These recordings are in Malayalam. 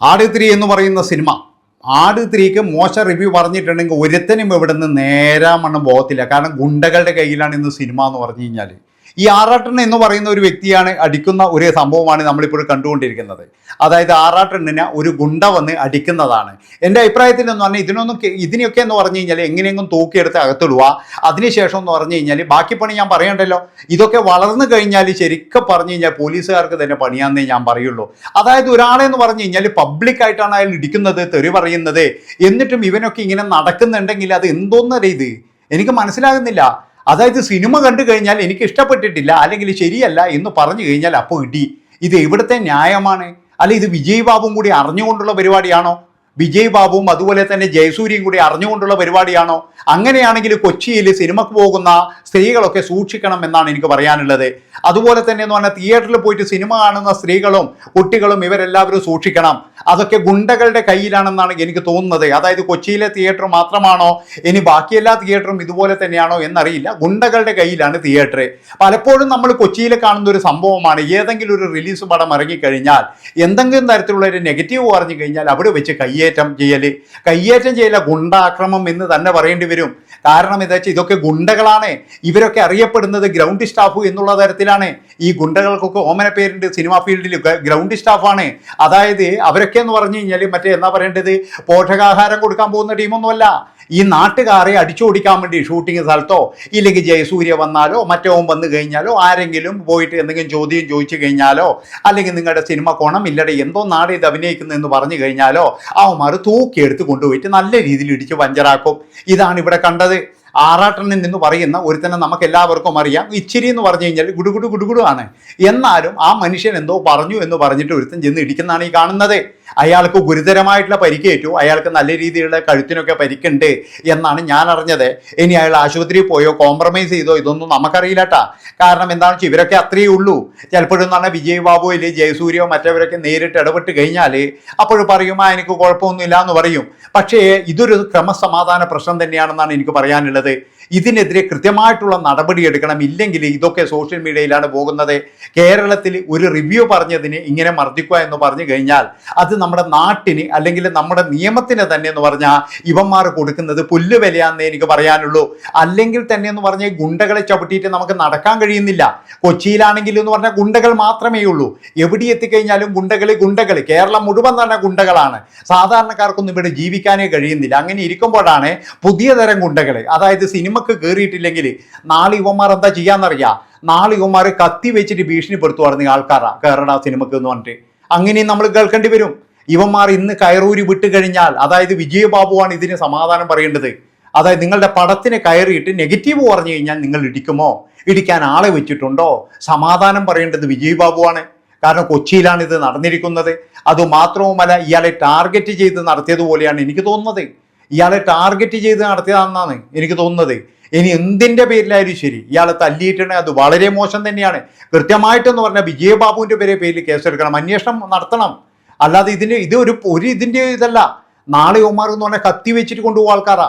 ആട് 3 എന്ന് പറയുന്ന സിനിമ, ആട് 3ക്ക് മോശം റിവ്യൂ പറഞ്ഞിട്ടുണ്ടെങ്കിൽ ഒരുത്തനും ഇവിടെ നിന്ന് നേരാമണ്ണം പോകത്തില്ല. കാരണം ഗുണ്ടകളുടെ കയ്യിലാണ് ഇന്ന് സിനിമ എന്ന് പറഞ്ഞു കഴിഞ്ഞാൽ. ഈ ആറാട്ടണ്ണൻ എന്ന് പറയുന്ന ഒരു വ്യക്തിയാണ് അടിക്കുന്ന ഒരു സംഭവമാണ് നമ്മളിപ്പോൾ കണ്ടുകൊണ്ടിരിക്കുന്നത്. അതായത് ആറാട്ടണ്ണനെ ഒരു ഗുണ്ട വന്ന് അടിക്കുന്നതാണ്. എൻ്റെ അഭിപ്രായത്തിൽ എന്ന് പറഞ്ഞാൽ ഇതിനെയൊക്കെ എന്ന് പറഞ്ഞു കഴിഞ്ഞാൽ എങ്ങനെയെങ്കിലും തൂക്കിയെടുത്ത് അകത്തിടുക. അതിനുശേഷം എന്ന് പറഞ്ഞു കഴിഞ്ഞാൽ ബാക്കി പണി ഞാൻ പറയണ്ടല്ലോ. ഇതൊക്കെ വളർന്നു കഴിഞ്ഞാൽ ശരിക്കും പറഞ്ഞു കഴിഞ്ഞാൽ പോലീസുകാർക്ക് തന്നെ പണിയാന്നേ ഞാൻ പറയുള്ളൂ. അതായത് ഒരാളെന്ന് പറഞ്ഞു കഴിഞ്ഞാൽ പബ്ലിക്കായിട്ടാണ് അയാൾ ഇടിക്കുന്നത്, തെറി പറയുന്നത്. എന്നിട്ടും ഇവനൊക്കെ ഇങ്ങനെ നടക്കുന്നുണ്ടെങ്കിൽ അത് എന്തോന്നറിയ ഇത് എനിക്ക് മനസ്സിലാകുന്നില്ല. അതായത് സിനിമ കണ്ടു കഴിഞ്ഞാൽ എനിക്ക് ഇഷ്ടപ്പെട്ടിട്ടില്ല അല്ലെങ്കിൽ ശരിയല്ല എന്ന് പറഞ്ഞു കഴിഞ്ഞാൽ അപ്പോൾ ഇടി. ഇത് എവിടുത്തെ ന്യായമാണ്? അല്ല ഇത് വിജയ് ബാബുവും കൂടി അറിഞ്ഞുകൊണ്ടുള്ള പരിപാടിയാണോ? വിജയ് ബാബുവും അതുപോലെ തന്നെ ജയസൂര്യയും കൂടി അറിഞ്ഞുകൊണ്ടുള്ള പരിപാടിയാണോ? അങ്ങനെയാണെങ്കിൽ കൊച്ചിയിൽ സിനിമക്ക് പോകുന്ന സ്ത്രീകളൊക്കെ സൂക്ഷിക്കണം എന്നാണ് എനിക്ക് പറയാനുള്ളത്. അതുപോലെ തന്നെ എന്ന് പറഞ്ഞാൽ തിയേറ്ററിൽ പോയിട്ട് സിനിമ കാണുന്ന സ്ത്രീകളും കുട്ടികളും ഇവരെല്ലാവരും സൂക്ഷിക്കണം. അതൊക്കെ ഗുണ്ടകളുടെ കയ്യിലാണെന്നാണ് എനിക്ക് തോന്നുന്നത്. അതായത് കൊച്ചിയിലെ തിയേറ്റർ മാത്രമാണോ ഇനി ബാക്കിയെല്ലാ തിയേറ്ററും ഇതുപോലെ തന്നെയാണോ എന്നറിയില്ല. ഗുണ്ടകളുടെ കയ്യിലാണ് തിയേറ്റർ. പലപ്പോഴും നമ്മൾ കൊച്ചിയിൽ കാണുന്ന ഒരു സംഭവമാണ്, ഏതെങ്കിലും ഒരു റിലീസ് പടം ഇറങ്ങിക്കഴിഞ്ഞാൽ എന്തെങ്കിലും തരത്തിലുള്ള ഒരു നെഗറ്റീവ് പറഞ്ഞു കഴിഞ്ഞാൽ അവിടെ വെച്ച് കയ്യേറ്റം ചെയ്യല ഗുണ്ടാക്രമം എന്ന് തന്നെ പറയേണ്ടി വരും. കാരണം എന്താ വെച്ചാൽ ഇതൊക്കെ ഗുണ്ടകളാണ്. ഇവരൊക്കെ അറിയപ്പെടുന്നത് ഗ്രൗണ്ട് സ്റ്റാഫ് എന്നുള്ള തരത്തിലാണ്. ഈ ഗുണ്ടകൾക്കൊക്കെ ഓമന പേരുണ്ട് സിനിമാ ഫീൽഡിൽ, ഗ്രൗണ്ട് സ്റ്റാഫാണ്. അതായത് അവരൊക്കെ എന്ന് പറഞ്ഞു കഴിഞ്ഞാൽ മറ്റേ എന്താ പറയേണ്ടത്, പോഷകാഹാരം കൊടുക്കാൻ പോകുന്ന ടീമൊന്നുമല്ല. ഈ നാട്ടുകാരെ അടിച്ചോടിക്കാൻ വേണ്ടി ഷൂട്ടിംഗ് സ്ഥലത്തോ ഇല്ലെങ്കിൽ ജയസൂര്യ വന്നാലോ മറ്റോ വന്നു കഴിഞ്ഞാലോ ആരെങ്കിലും പോയിട്ട് എന്തെങ്കിലും ചോദ്യം ചോദിച്ചു കഴിഞ്ഞാലോ അല്ലെങ്കിൽ നിങ്ങളുടെ സിനിമ കോണം ഇല്ലടെ എന്തോ നാട് ഇത് അഭിനയിക്കുന്നതെന്ന് പറഞ്ഞു കഴിഞ്ഞാലോ അവന്മാർ തൂക്കിയെടുത്ത് കൊണ്ടുപോയിട്ട് നല്ല രീതിയിൽ ഇടിച്ച് പഞ്ചറാക്കും. ഇതാണ് ഇവിടെ കണ്ടത്. ആറാട്ടണ്ണൻ എന്ന് പറയുന്ന ഒരുത്തന്നെ നമുക്ക് എല്ലാവർക്കും അറിയാം. ഇച്ചിരി എന്ന് പറഞ്ഞു കഴിഞ്ഞാൽ ഗുഡുഗുഡു ആണ്. എന്നാലും ആ മനുഷ്യൻ എന്തോ പറഞ്ഞു എന്ന് പറഞ്ഞിട്ട് ഒരുത്തൻ ചെന്ന് ഇടിക്കുന്നതാണ് ഈ കാണുന്നത്. അയാൾക്ക് ഗുരുതരമായിട്ടുള്ള പരിക്കേറ്റു, അയാൾക്ക് നല്ല രീതിയിലുള്ള കഴുത്തിനൊക്കെ പരിക്കുണ്ട് എന്നാണ് ഞാൻ അറിഞ്ഞത്. ഇനി അയാൾ ആശുപത്രിയിൽ പോയോ കോംപ്രമൈസ് ചെയ്തോ ഇതൊന്നും നമുക്കറിയില്ലട്ടാ. കാരണം എന്താണെന്ന് വെച്ചാൽ ഇവരൊക്കെ അത്രയേ ഉള്ളൂ. ചിലപ്പോഴും പറഞ്ഞാൽ വിജയ് ബാബു ഇല്ലേ ജയസൂര്യോ മറ്റവരൊക്കെ നേരിട്ട് ഇടപെട്ട് കഴിഞ്ഞാൽ അപ്പോഴും പറയും എനിക്ക് കുഴപ്പമൊന്നുമില്ല എന്ന് പറയും. പക്ഷേ ഇതൊരു ക്രമസമാധാന പ്രശ്നം തന്നെയാണെന്നാണ് എനിക്ക് പറയാനുള്ളത്. ഇതിനെതിരെ കൃത്യമായിട്ടുള്ള നടപടി എടുക്കണം. ഇല്ലെങ്കിൽ ഇതൊക്കെ സോഷ്യൽ മീഡിയയിലാണ് പോകുന്നത്. കേരളത്തിൽ ഒരു റിവ്യൂ പറഞ്ഞതിന് ഇങ്ങനെ മർദ്ദിക്കുക എന്ന് പറഞ്ഞു കഴിഞ്ഞാൽ അത് നമ്മുടെ നാട്ടിന് അല്ലെങ്കിൽ നമ്മുടെ നിയമത്തിന് തന്നെ എന്ന് പറഞ്ഞാൽ ഇവന്മാർ കൊടുക്കുന്നത് പുല്ല് വിലയാന്നേ എനിക്ക് പറയാനുള്ളൂ. അല്ലെങ്കിൽ തന്നെ എന്ന് പറഞ്ഞാൽ ഗുണ്ടകളെ ചവിട്ടിയിട്ട് നമുക്ക് നടക്കാൻ കഴിയുന്നില്ല. കൊച്ചിയിലാണെങ്കിൽ എന്ന് പറഞ്ഞാൽ ഗുണ്ടകൾ മാത്രമേ ഉള്ളൂ. എവിടെ എത്തിക്കഴിഞ്ഞാലും ഗുണ്ടകൾ കേരളം മുഴുവൻ തന്നെ ഗുണ്ടകളാണ്. സാധാരണക്കാർക്കൊന്നും ഇവിടെ ജീവിക്കാനേ കഴിയുന്നില്ല. അങ്ങനെ ഇരിക്കുമ്പോഴാണ് പുതിയ തരം ഗുണ്ടകൾ, അതായത് സിനിമക്ക് കയറിയിട്ടില്ലെങ്കിൽ നാളെ ഇവന്മാർ എന്താ ചെയ്യാന്നറിയാം. നാളെ ഇവന്മാർ കത്തി വെച്ചിട്ട് ഭീഷണിപ്പെടുത്തുവായിരുന്നു ആൾക്കാരാ കേരള സിനിമക്ക് എന്ന് പറഞ്ഞിട്ട്. അങ്ങനെയും നമ്മൾ കേൾക്കേണ്ടി വരും. ഇവന്മാർ ഇന്ന് കയറൂരി വിട്ട് കഴിഞ്ഞാൽ, അതായത് വിജയ് ബാബുവാണ് ഇതിന് സമാധാനം പറയേണ്ടത്. അതായത് നിങ്ങളുടെ പടത്തിന് കയറിയിട്ട് നെഗറ്റീവ് പറഞ്ഞു കഴിഞ്ഞാൽ നിങ്ങൾ ഇടിക്കുമോ? ഇടിക്കാൻ ആളെ വെച്ചിട്ടുണ്ടോ? സമാധാനം പറയേണ്ടത് വിജയ് ബാബുവാണ്. കാരണം കൊച്ചിയിലാണ് ഇത് നടന്നിരിക്കുന്നത്. അതുമാത്രവുമല്ല ഇയാളെ ടാർഗറ്റ് ചെയ്ത് നടത്തിയതുപോലെയാണ് എനിക്ക് തോന്നുന്നത്. ഇയാളെ ടാർഗറ്റ് ചെയ്ത് നടത്തിയതാണെന്നാണ് എനിക്ക് തോന്നുന്നത്. ഇനി എന്തിൻ്റെ പേരിലായാലും ശരി ഇയാളെ തല്ലിയിട്ടുണ്ടെങ്കിൽ അത് വളരെ മോശം തന്നെയാണ്. കൃത്യമായിട്ടെന്ന് പറഞ്ഞാൽ വിജയ് ബാബുവിൻ്റെ പേരിൽ കേസെടുക്കണം, അന്വേഷണം നടത്തണം. അല്ലാതെ ഇതിൻ്റെ ഇതല്ല. നാളെ ഇവന്മാർ എന്ന് പറഞ്ഞാൽ കത്തി വെച്ചിട്ട് കൊണ്ടുപോകും ആൾക്കാരാ.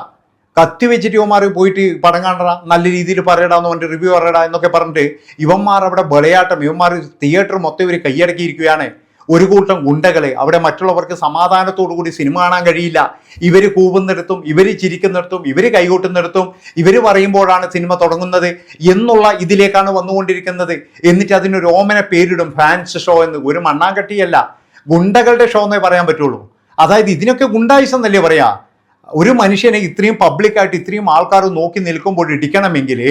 കത്തി വെച്ചിട്ട് ഇവന്മാർ പോയിട്ട് പടം കാണടാ, നല്ല രീതിയിൽ പറയടാന്ന് പറഞ്ഞിട്ട് റിവ്യൂ പറയടാ എന്നൊക്കെ പറഞ്ഞിട്ട് ഇവന്മാർ അവിടെ വിളയാട്ടം, ഇവന്മാർ തിയേറ്റർ മൊത്തം ഇവർ കൈയടക്കിയിരിക്കുകയാണ്. ഒരു കൂട്ടം ഗുണ്ടകളെ അവിടെ മറ്റുള്ളവർക്ക് സമാധാനത്തോടു കൂടി സിനിമ കാണാൻ കഴിയില്ല. ഇവർ കൂവുന്നിടത്തും ഇവർ ചിരിക്കുന്നിടത്തും ഇവർ കൈകൊട്ടുന്നിടത്തും ഇവർ പറയുമ്പോഴാണ് സിനിമ തുടങ്ങുന്നത് എന്നുള്ള ഇതിലേക്കാണ് വന്നുകൊണ്ടിരിക്കുന്നത്. എന്നിട്ട് അതിനൊരു ഓമന പേരിടും ഫാൻസ് ഷോ എന്ന്. ഒരു മണ്ണാങ്കട്ടിയല്ല, ഗുണ്ടകളുടെ ഷോ എന്നേ പറയാൻ പറ്റുള്ളൂ. അതായത് ഇതിനൊക്കെ ഗുണ്ടായിസം എന്നല്ലേ പറയാ. ഒരു മനുഷ്യനെ ഇത്രയും പബ്ലിക്കായിട്ട് ഇത്രയും ആൾക്കാർ നോക്കി നിൽക്കുമ്പോൾ ഇടിക്കണമെങ്കിൽ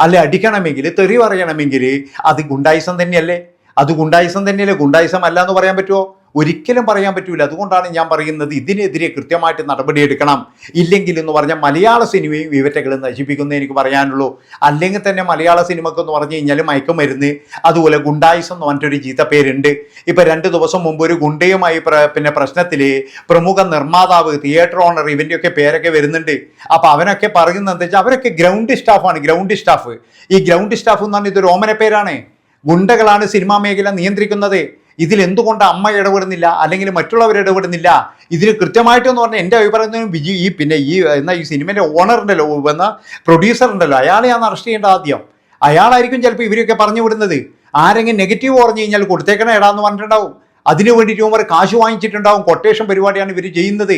അല്ലെ അടിക്കണമെങ്കിൽ തെറി പറയണമെങ്കിൽ അത് ഗുണ്ടായിസം തന്നെയല്ലേ? അത് ഗുണ്ടായിസം തന്നെയല്ലേ? ഗുണ്ടായിസം അല്ല എന്ന് പറയാൻ പറ്റുമോ? ഒരിക്കലും പറയാൻ പറ്റൂല. അതുകൊണ്ടാണ് ഞാൻ പറയുന്നത് ഇതിനെതിരെ കൃത്യമായിട്ട് നടപടിയെടുക്കണം. ഇല്ലെങ്കിൽ എന്ന് പറഞ്ഞാൽ മലയാള സിനിമയും ഇവറ്റകളും നശിപ്പിക്കുന്നേ എനിക്ക് പറയാനുള്ളൂ. അല്ലെങ്കിൽ തന്നെ മലയാള സിനിമക്ക് എന്ന് പറഞ്ഞു കഴിഞ്ഞാൽ മയക്കുമരുന്ന്, അതുപോലെ ഗുണ്ടായിസം എന്ന് പറഞ്ഞിട്ടൊരു ചീത്തപ്പേരുണ്ട്. ഇപ്പം 2 ദിവസം മുമ്പ് ഒരു ഗുണ്ടയുമായി പ്രശ്നത്തിൽ പ്രമുഖ നിർമ്മാതാവ്, തിയേറ്റർ ഓണർ ഇവൻ്റെയൊക്കെ പേരൊക്കെ വരുന്നുണ്ട്. അപ്പം അവനൊക്കെ പറയുന്നത് എന്താ വെച്ചാൽ അവരൊക്കെ ഗ്രൗണ്ട് സ്റ്റാഫാണ്. ഗ്രൗണ്ട് സ്റ്റാഫ്, ഈ ഗ്രൗണ്ട് സ്റ്റാഫ് എന്ന് പറഞ്ഞാൽ ഇതൊരു ഓമന പേരാണ്. ഗുണ്ടകളാണ് സിനിമാ മേഖല നിയന്ത്രിക്കുന്നത്. ഇതിൽ എന്തുകൊണ്ട് അമ്മ ഇടപെടുന്നില്ല അല്ലെങ്കിൽ മറ്റുള്ളവർ ഇടപെടുന്നില്ല? ഇതിൽ കൃത്യമായിട്ടെന്ന് പറഞ്ഞാൽ എൻ്റെ അഭിപ്രായത്തിൽ ഈ സിനിമയുടെ ഓണർ ഉണ്ടല്ലോ, പ്രൊഡ്യൂസർ ഉണ്ടല്ലോ, അയാളെയാണ് അറസ്റ്റ് ചെയ്യേണ്ടത് ആദ്യം. അയാളായിരിക്കും ചിലപ്പോൾ ഇവരൊക്കെ പറഞ്ഞു വിടുന്നത്. ആരെങ്കിലും നെഗറ്റീവ് പറഞ്ഞു കഴിഞ്ഞാൽ കൊടുത്തേക്കണ ഇടാന്ന് പറഞ്ഞിട്ടുണ്ടാവും. അതിനു വേണ്ടിയിട്ട് ഇവർ കാശ് വാങ്ങിച്ചിട്ടുണ്ടാവും. കൊട്ടേഷൻ പരിപാടിയാണ് ഇവർ ചെയ്യുന്നത്.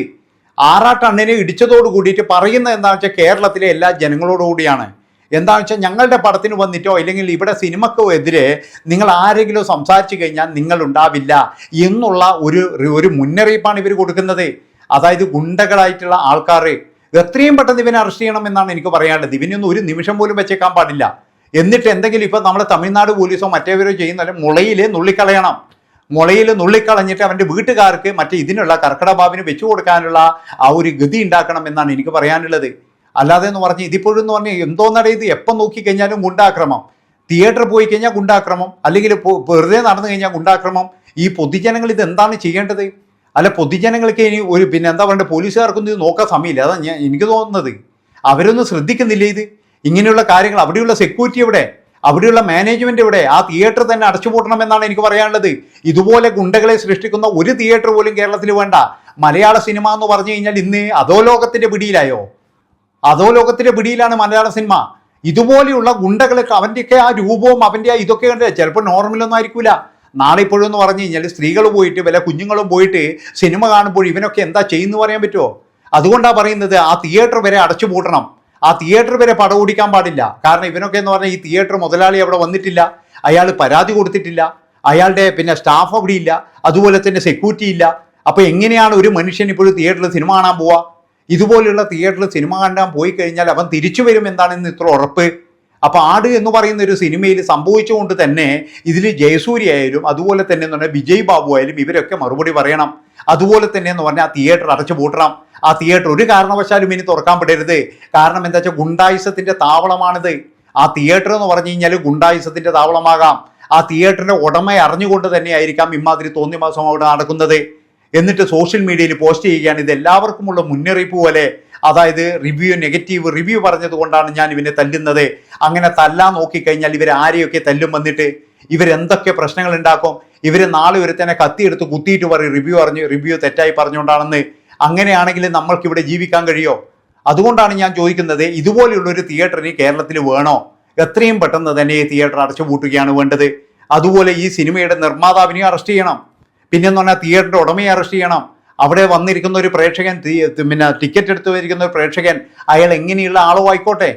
ആറാട്ടണ്ണനെ ഇടിച്ചതോട് കൂടിയിട്ട് പറയുന്നത് എന്താണെന്ന് വെച്ചാൽ കേരളത്തിലെ എല്ലാ ജനങ്ങളോടുകൂടിയാണ്. എന്താണെന്ന് വെച്ചാൽ ഞങ്ങളുടെ പടത്തിന് വന്നിട്ടോ അല്ലെങ്കിൽ ഇവിടെ സിനിമക്കോ എതിരെ നിങ്ങൾ ആരെങ്കിലും സംസാരിച്ചു കഴിഞ്ഞാൽ നിങ്ങൾ ഉണ്ടാവില്ല എന്നുള്ള ഒരു മുന്നറിയിപ്പാണ് ഇവർ കൊടുക്കുന്നത്. അതായത് ഗുണ്ടകളായിട്ടുള്ള ആൾക്കാർ എത്രയും പെട്ടെന്ന് ഇവനെ അറസ്റ്റ് ചെയ്യണം എന്നാണ് എനിക്ക് പറയാനുള്ളത്. ഇവനൊന്നും ഒരു നിമിഷം പോലും വെച്ചേക്കാൻ പാടില്ല. എന്നിട്ട് എന്തെങ്കിലും ഇപ്പം നമ്മളെ തമിഴ്നാട് പോലീസോ മറ്റേവരോ ചെയ്യുന്ന മുളയിൽ നുള്ളിക്കളയണം. മുളയിൽ നുള്ളിക്കളഞ്ഞിട്ട് അവൻ്റെ വീട്ടുകാർക്ക് മറ്റേ ഇതിനുള്ള കർക്കിടക വെച്ചു കൊടുക്കാനുള്ള ആ ഒരു ഗതി ഉണ്ടാക്കണം എന്നാണ് എനിക്ക് പറയാനുള്ളത്. അല്ലാതെ എന്ന് പറഞ്ഞ് ഇതിപ്പോഴും എന്ന് പറഞ്ഞാൽ എന്തോന്നടേ ഇത് എപ്പം നോക്കിക്കഴിഞ്ഞാലും ഗുണ്ടാക്രമം. തിയേറ്ററിൽ പോയി കഴിഞ്ഞാൽ ഗുണ്ടാക്രമം, അല്ലെങ്കിൽ വെറുതെ നടന്നു കഴിഞ്ഞാൽ ഗുണ്ടാക്രമം. ഈ പൊതുജനങ്ങൾ ഇത് എന്താണ് ചെയ്യേണ്ടത്? അല്ല, പൊതുജനങ്ങൾക്ക് ഇനി പിന്നെ എന്താ പറയുക, പോലീസുകാർക്കൊന്നും ഇത് നോക്കാൻ സമയമില്ല. അതാണ് എനിക്ക് തോന്നുന്നത്. അവരൊന്നും ശ്രദ്ധിക്കുന്നില്ല ഇത് ഇങ്ങനെയുള്ള കാര്യങ്ങൾ. അവിടെയുള്ള സെക്യൂരിറ്റി എവിടെ? അവിടെയുള്ള മാനേജ്മെന്റ് എവിടെ? ആ തിയേറ്റർ തന്നെ അടച്ചുപൂട്ടണമെന്നാണ് എനിക്ക് പറയാനുള്ളത്. ഇതുപോലെ ഗുണ്ടകളെ സൃഷ്ടിക്കുന്ന ഒരു തിയേറ്റർ പോലും കേരളത്തിൽ വേണ്ട. മലയാള സിനിമ എന്ന് പറഞ്ഞു കഴിഞ്ഞാൽ ഇന്ന് അധോലോകത്തിന്റെ പിടിയിലായോ? അധോലോകത്തിന്റെ പിടിയിലാണ് മലയാള സിനിമ. ഇതുപോലെയുള്ള ഗുണ്ടകളൊക്കെ അവൻ്റെയൊക്കെ ആ രൂപവും അവൻ്റെ ആ ഇതൊക്കെ ഉണ്ട്. ചിലപ്പോൾ നോർമലൊന്നും ആയിരിക്കില്ല. നാളെ ഇപ്പോഴും എന്ന് പറഞ്ഞു കഴിഞ്ഞാൽ സ്ത്രീകൾ പോയിട്ട് വല്ല കുഞ്ഞുങ്ങളും പോയിട്ട് സിനിമ കാണുമ്പോൾ ഇവനൊക്കെ എന്താ ചെയ്യുന്നു പറയാൻ പറ്റുമോ? അതുകൊണ്ടാണ് പറയുന്നത് ആ തിയേറ്റർ വരെ അടച്ചു പൂട്ടണം. ആ തിയേറ്റർ വരെ പടം ഓടിക്കാൻ പാടില്ല. കാരണം ഇവനൊക്കെ എന്ന് പറഞ്ഞാൽ ഈ തിയേറ്റർ മുതലാളി അവിടെ വന്നിട്ടില്ല, അയാൾ പരാതി കൊടുത്തിട്ടില്ല, അയാളുടെ പിന്നെ സ്റ്റാഫ് അവിടെ ഇല്ല, അതുപോലെ തന്നെ സെക്യൂരിറ്റി ഇല്ല. അപ്പോൾ എങ്ങനെയാണ് ഒരു മനുഷ്യൻ ഇപ്പോഴും തിയേറ്ററിൽ സിനിമ കാണാൻ പോവുക? ഇതുപോലെയുള്ള തിയേറ്ററിൽ സിനിമ കാണാൻ പോയി കഴിഞ്ഞാൽ അവൻ തിരിച്ചു വരും എന്താണെന്ന് ഇത്ര ഉറപ്പ്? അപ്പോൾ ആട് എന്ന് പറയുന്ന ഒരു സിനിമയിൽ സംഭവിച്ചുകൊണ്ട് തന്നെ ഇതിൽ ജയസൂര്യ ആയാലും അതുപോലെ തന്നെ എന്ന് പറഞ്ഞാൽ വിജയ് ബാബു ആയാലും ഇവരൊക്കെ മറുപടി പറയണം. അതുപോലെ തന്നെ എന്ന് പറഞ്ഞാൽ ആ തിയേറ്റർ അടച്ചു പൂട്ടണം. ആ തിയേറ്റർ ഒരു കാരണവശാലും ഇനി തുറക്കാൻ പെടരുത്. കാരണം എന്താ വെച്ചാൽ ഗുണ്ടായുസത്തിന്റെ താവളമാണിത്. ആ തിയേറ്റർ എന്ന് പറഞ്ഞു കഴിഞ്ഞാൽ ഗുണ്ടായുസത്തിന്റെ താവളമാകാം. ആ തിയേറ്ററിന്റെ ഉടമയെ അറിഞ്ഞുകൊണ്ട് തന്നെ ആയിരിക്കാം ഇമാതിരി തോന്നിയമാസം അവിടെ നടക്കുന്നത്. എന്നിട്ട് സോഷ്യൽ മീഡിയയിൽ പോസ്റ്റ് ചെയ്യുകയാണ്. ഇത് എല്ലാവർക്കുമുള്ള മുന്നറിയിപ്പ് പോലെ. അതായത് നെഗറ്റീവ് റിവ്യൂ പറഞ്ഞത് കൊണ്ടാണ് ഞാൻ ഇവനെ തല്ലുന്നത്. അങ്ങനെ തല്ലാൻ നോക്കിക്കഴിഞ്ഞാൽ ഇവർ ആരെയൊക്കെ തല്ലും വന്നിട്ട് ഇവരെന്തൊക്കെ പ്രശ്നങ്ങൾ ഉണ്ടാക്കും. ഇവർ നാളെ ഒരു തന്നെ കത്തിയെടുത്ത് കുത്തിയിട്ട് പറയും റിവ്യൂ തെറ്റായി പറഞ്ഞുകൊണ്ടാണെന്ന്. അങ്ങനെയാണെങ്കിൽ നമ്മൾക്കിവിടെ ജീവിക്കാൻ കഴിയോ? അതുകൊണ്ടാണ് ഞാൻ ചോദിക്കുന്നത്, ഇതുപോലെയുള്ളൊരു തിയേറ്ററിന് കേരളത്തിൽ വേണോ? എത്രയും പെട്ടെന്ന് തന്നെ ഈ തിയേറ്റർ അടച്ചുപൂട്ടുകയാണ് വേണ്ടത്. അതുപോലെ ഈ സിനിമയുടെ നിർമ്മാതാവിനെ അറസ്റ്റ് ചെയ്യണം. പിന്നെന്ന് പറഞ്ഞാൽ തിയേറ്ററിന്റെ ഉടമയെ അറസ്റ്റ് ചെയ്യണം. അവിടെ വന്നിരിക്കുന്ന ഒരു പ്രേക്ഷകൻ, പിന്നെ ടിക്കറ്റ് എടുത്ത് വന്നിരിക്കുന്ന ഒരു പ്രേക്ഷകൻ, അയാൾ എങ്ങനെയുള്ള ആളോ ആയിക്കോട്ടെ,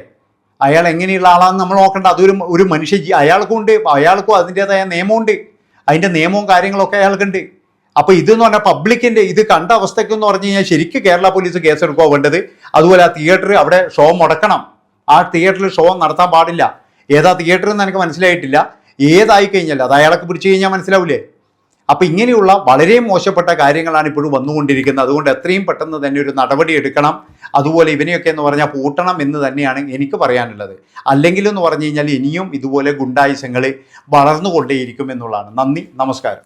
അയാൾ എങ്ങനെയുള്ള ആളാണെന്ന് നമ്മൾ നോക്കണ്ട. അതൊരു മനുഷ്യ അയാൾക്കും അതിൻ്റെതായ നിയമമുണ്ട്. അതിൻ്റെ നിയമവും കാര്യങ്ങളൊക്കെ അയാൾക്കുണ്ട്. അപ്പോൾ ഇതെന്ന് പറഞ്ഞാൽ പബ്ലിക്കിൻ്റെ ഇത് കണ്ട അവസ്ഥയ്ക്കെന്ന് പറഞ്ഞു കഴിഞ്ഞാൽ ശരിക്കും കേരള പോലീസ് കേസെടുക്കുക വേണ്ടത്. അതുപോലെ ആ തിയേറ്റർ അവിടെ ഷോ മുടക്കണം. ആ തിയേറ്ററിൽ ഷോ നടത്താൻ പാടില്ല. ഏതാ തിയേറ്റർ എന്ന് എനിക്ക് മനസ്സിലായിട്ടില്ല. ഏതായി കഴിഞ്ഞാൽ അത് അയാളൊക്കെ പിടിച്ചു കഴിഞ്ഞാൽ മനസ്സിലാവില്ലേ? അപ്പോൾ ഇങ്ങനെയുള്ള വളരെ മോശപ്പെട്ട കാര്യങ്ങളാണ് ഇപ്പോഴും വന്നുകൊണ്ടിരിക്കുന്നത്. അതുകൊണ്ട് എത്രയും പെട്ടെന്ന് തന്നെ ഒരു നടപടി എടുക്കണം. അതുപോലെ ഇവനെയൊക്കെ എന്ന് പറഞ്ഞാൽ പൂട്ടണം എന്ന് തന്നെയാണ് എനിക്ക് പറയാനുള്ളത്. അല്ലെങ്കിലെന്ന് പറഞ്ഞു കഴിഞ്ഞാൽ ഇനിയും ഇതുപോലെ ഗുണ്ടായുസങ്ങൾ വളർന്നുകൊണ്ടേയിരിക്കും എന്നുള്ളതാണ്. നന്ദി, നമസ്കാരം.